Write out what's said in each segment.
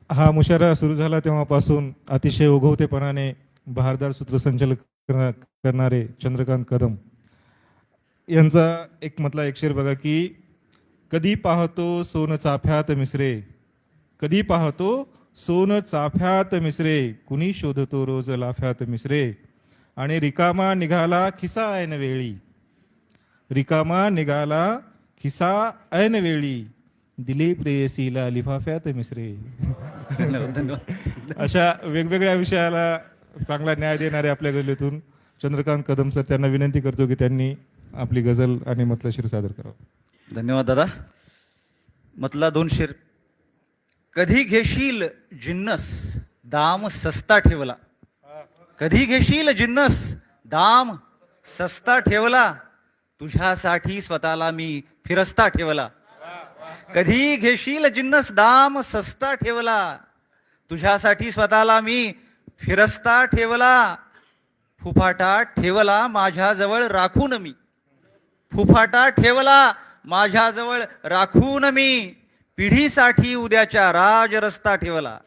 हा मुशारा सुरू झाला तेव्हापासून अतिशय ओघवतेपणाने बहारदार सूत्रसंचालन करणारे चंद्रकांत कदम यांचा एक मधला एक शेर बघा की कधी पाहतो सोन चाफ्यात मिसरे, कधी पाहतो सोन चाफ्यात मिसरे, कुणी शोधतो रोज लाफ्यात मिसरे, आणि रिकामा निघाला खिसा ऐन वेळी, रिकामा निघाला खिसा ऐन वेळी, दिले प्रेयसीला लिफाफ्यात मिसरे. अशा वेगवेगळ्या विषयाला चांगला न्याय देणारे आपल्या गजलेतून चंद्रकांत कदम सर, त्यांना विनंती करतो की त्यांनी आपली गझल आणि मतला शेर सादर करावं. धन्यवाद दादा. मतला 2 शेर. कधी घेशील जिन्नस दाम सस्ता ठेवला, कधी घेशील जिन्नस दाम सस्ता ठेवला, तुझ्यासाठी स्वतःला मी फिरस्ता ठेवला. कधी घेशील जिन्नस दाम सस्ता ठेवला, तुझ्यासाठी स्वतःला मी फिरस्ता ठेवला. फुफाटा ठेवला माझ्याजवळ राखून मी, फुफाटा ठेवला माझ्याजवळ राखून मी, पिढीसाठी उद्याच्या राज रस्ता ठेवला.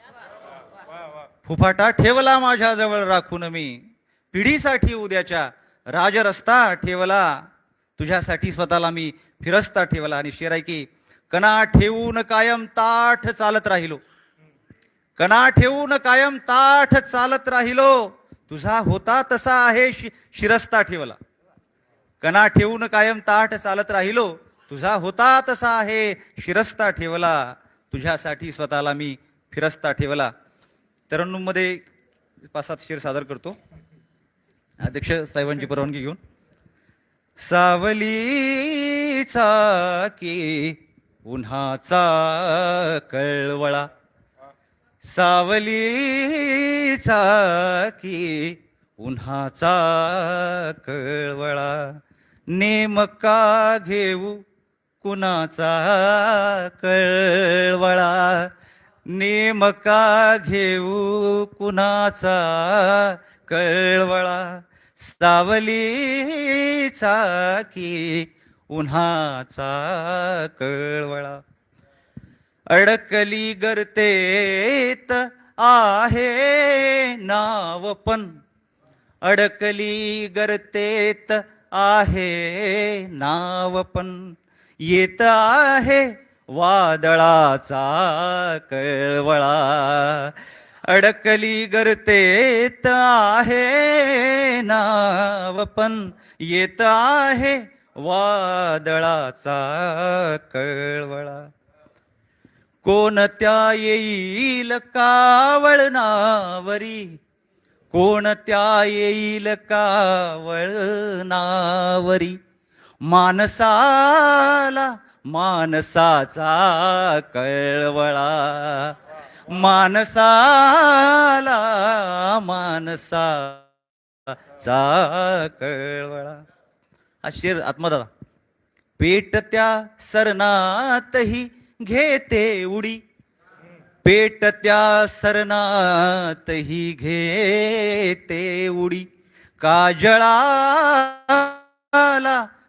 फुफाटा ठेवला माझ्याजवळ राखून मी, पिढीसाठी उद्याच्या राज रस्ता ठेवला, तुझ्यासाठी स्वतःला मी फिरस्ता ठेवला. आणि शेर आहे की कणा ठेवून कायम ताठ चालत राहिलो, कणा ठेवून कायम ताठ चालत राहिलो, तुझा होता तसा आहे शिरस्ता ठेवला. कणा ठेवून कायम ताठ चालत राहिलो, तुझा होता तसा आहे शिरस्ता ठेवला, तुझ्यासाठी स्वतःला मी फिरस्ता ठेवला. तरन्नुममध्ये 5-7 शेर सादर करतो अध्यक्ष साहेबांची परवानगी घेऊन. सावलीचा की उन्हाचा कळवळा, सावलीचा की उन्हाचा कळवळा, नेमका घेऊ कुणाचा कळवळा, नेमका घेऊ कुणाचा कळवळा, सावलीचा की उन्हाचा कळवळा. अडकली गर्तेत आहे नाव पण, अडकली गर्तेत आहे नाव पण, येत आहे वादळाचा कळवळा. अडकली गर्तेत आहे नाव पण, येत आहे वादळाचा कळवळा. कोणत्या येईल कावळनावरी, कोणत्या येईल कावळनावरी, मानसाला मानसाचा कळवळा, मानसाला मानसाचा कळवळा. हा शेर आत्मदादा. पेटत्या सरनातही घेते उडी, पेटत्या सरनातही घेते उडी, काजळाला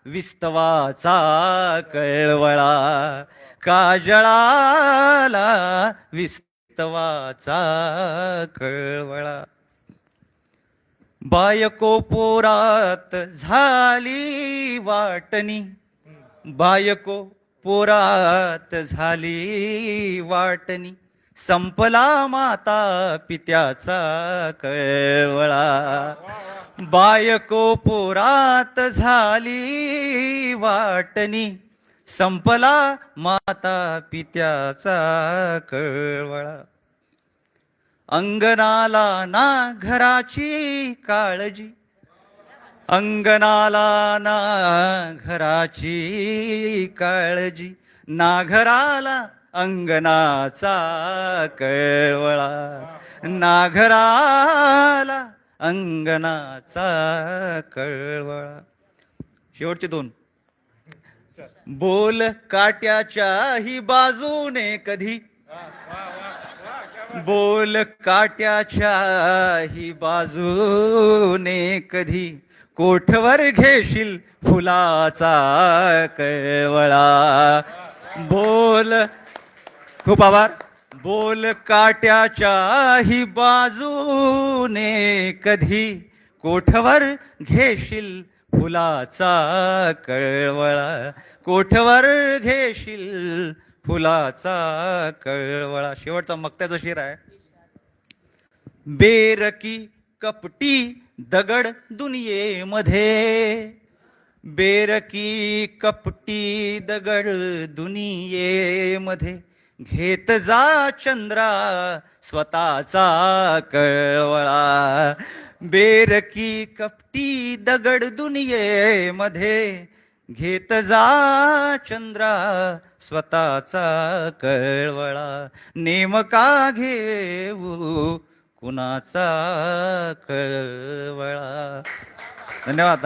विस्तवाचा कळवळा, काजळाला विस्तवाचा कळवळा. बायको पोरात झाली वाटणी, बायको पोरात झाली वाटणी, संपला माता पित्याचा कळवळा. बायको पोरात झाली वाटणी, संपला माता पित्याचा कळवळा. अंगणाला ना घराची काळजी, अंगणाला ना घराची काळजी, ना घराला अंगणाचा कळवळा, ना घराला अंगणाचा कळवळा. शेवटचे 2. बोल काट्याच्याही बाजूने कधी, बोल काट्याच्याही बाजूने कधी, कोठवर घेशील फुलाचा कळवळा. बोल, खूप आभार. बोल काट्याच्याही बाजूने कधी कोठवर घेशील फुलाचा कळवळा, कोठवर घेशील फुलाचा कळवळा. शेवटचा मक्त्याचं शिर आहे. बेरकी कपटी दगड दुनियेमध्ये, बेरकी कपटी दगड दुनियेमध्ये, घेत जा चंद्रा स्वतःचा कळवळा. बेरकी कपटी दगड दुनियेमध्ये, घेत जा चंद्रा स्वतःचा कळवळा. नेमका घेऊ कुणाचा कळवळा. धन्यवाद.